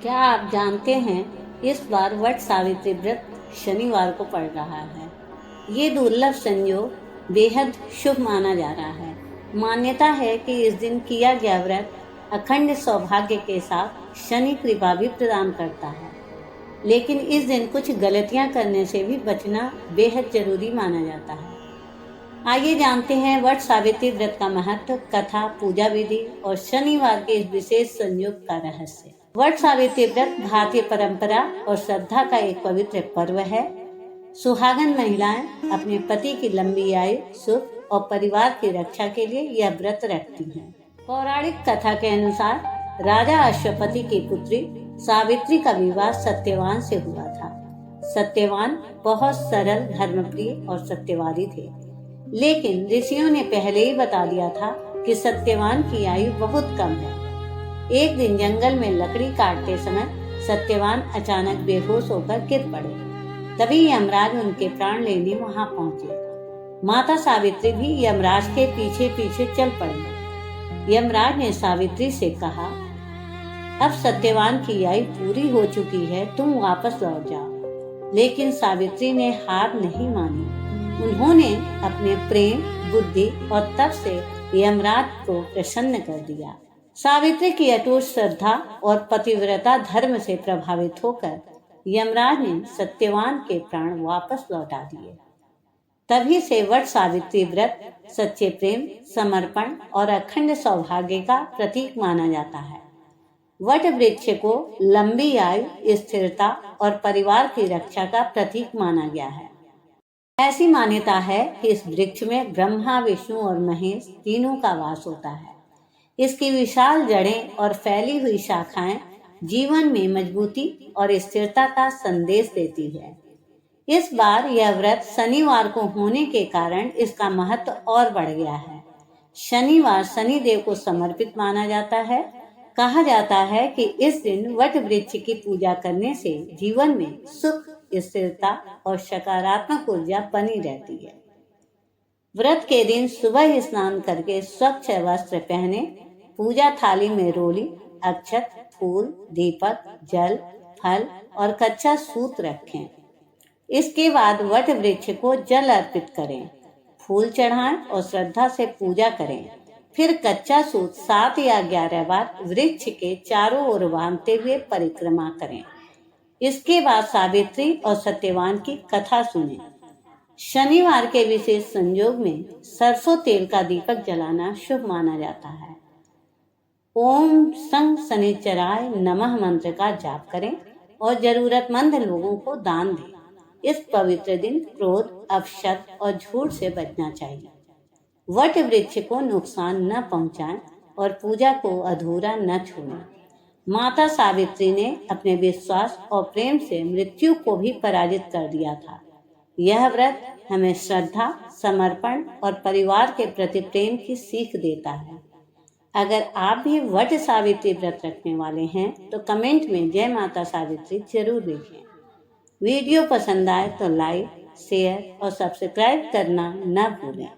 क्या आप जानते हैं, इस बार वट सावित्री व्रत शनिवार को पड़ रहा है। ये दुर्लभ संयोग बेहद शुभ माना जा रहा है। मान्यता है कि इस दिन किया गया व्रत अखंड सौभाग्य के साथ शनि कृपा भी प्रदान करता है। लेकिन इस दिन कुछ गलतियां करने से भी बचना बेहद जरूरी माना जाता है। आइए जानते हैं वट सावित्री व्रत का महत्व, कथा, पूजा विधि और शनिवार के इस विशेष संयोग का रहस्य। वट सावित्री व्रत भारतीय परंपरा और श्रद्धा का एक पवित्र पर्व है। सुहागन महिलाएं अपने पति की लंबी आयु, सुख और परिवार की रक्षा के लिए यह व्रत रखती हैं। पौराणिक कथा के अनुसार राजा अश्वपति की पुत्री सावित्री का विवाह सत्यवान से हुआ था। सत्यवान बहुत सरल, धर्मप्रिय और सत्यवादी थे, लेकिन ऋषियों ने पहले ही बता दिया था कि सत्यवान की आयु बहुत कम है। एक दिन जंगल में लकड़ी काटते समय सत्यवान अचानक बेहोश होकर गिर पड़े। तभी यमराज उनके प्राण लेने वहां पहुंचे। माता सावित्री भी यमराज के पीछे पीछे चल पड़ी। यमराज ने सावित्री से कहा, अब सत्यवान की आयु पूरी हो चुकी है, तुम वापस लौट जाओ। लेकिन सावित्री ने हार नहीं मानी। उन्होंने अपने प्रेम, बुद्धि और तप से यमराज को प्रसन्न कर दिया। सावित्री की अटूट श्रद्धा और पतिव्रता धर्म से प्रभावित होकर यमराज ने सत्यवान के प्राण वापस लौटा दिए। तभी से वट सावित्री व्रत सच्चे प्रेम, समर्पण और अखंड सौभाग्य का प्रतीक माना जाता है। वट वृक्ष को लंबी आयु, स्थिरता और परिवार की रक्षा का प्रतीक माना गया है। ऐसी मान्यता है कि इस वृक्ष में ब्रह्मा, विष्णु और महेश तीनों का वास होता है। इसकी विशाल जड़ें और फैली हुई शाखाएं जीवन में मजबूती और स्थिरता का संदेश देती है। इस बार यह व्रत शनिवार को होने के कारण इसका महत्व और बढ़ गया है। शनिवार शनिदेव को समर्पित माना जाता है। कहा जाता है कि इस दिन वट वृक्ष की पूजा करने से जीवन में सुख, स्थिरता और सकारात्मक ऊर्जा बनी रहती है। व्रत के दिन सुबह स्नान करके स्वच्छ वस्त्र पहने, पूजा थाली में रोली, अक्षत, फूल, दीपक, जल, फल और कच्चा सूत रखें। इसके बाद वट वृक्ष को जल अर्पित करें, फूल चढ़ाएं और श्रद्धा से पूजा करें। फिर कच्चा सूत 7 या 11 बार वृक्ष के चारों ओर बांधते हुए परिक्रमा करें। इसके बाद सावित्री और सत्यवान की कथा सुनें। शनिवार के विशेष संयोग में सरसों तेल का दीपक जलाना शुभ माना जाता है। ओम सं शनिचराय नमः मंत्र का जाप करें और जरूरतमंद लोगों को दान दें। इस पवित्र दिन क्रोध, अपशब्द और झूठ से बचना चाहिए। वट वृक्ष को नुकसान न पहुंचाएं और पूजा को अधूरा न छोड़ें। माता सावित्री ने अपने विश्वास और प्रेम से मृत्यु को भी पराजित कर दिया था। यह व्रत हमें श्रद्धा, समर्पण और परिवार के प्रति प्रेम की सीख देता है। अगर आप भी वट सावित्री व्रत रखने वाले हैं तो कमेंट में जय माता सावित्री जरूर लिखें। वीडियो पसंद आए तो लाइक, शेयर और सब्सक्राइब करना न भूलें।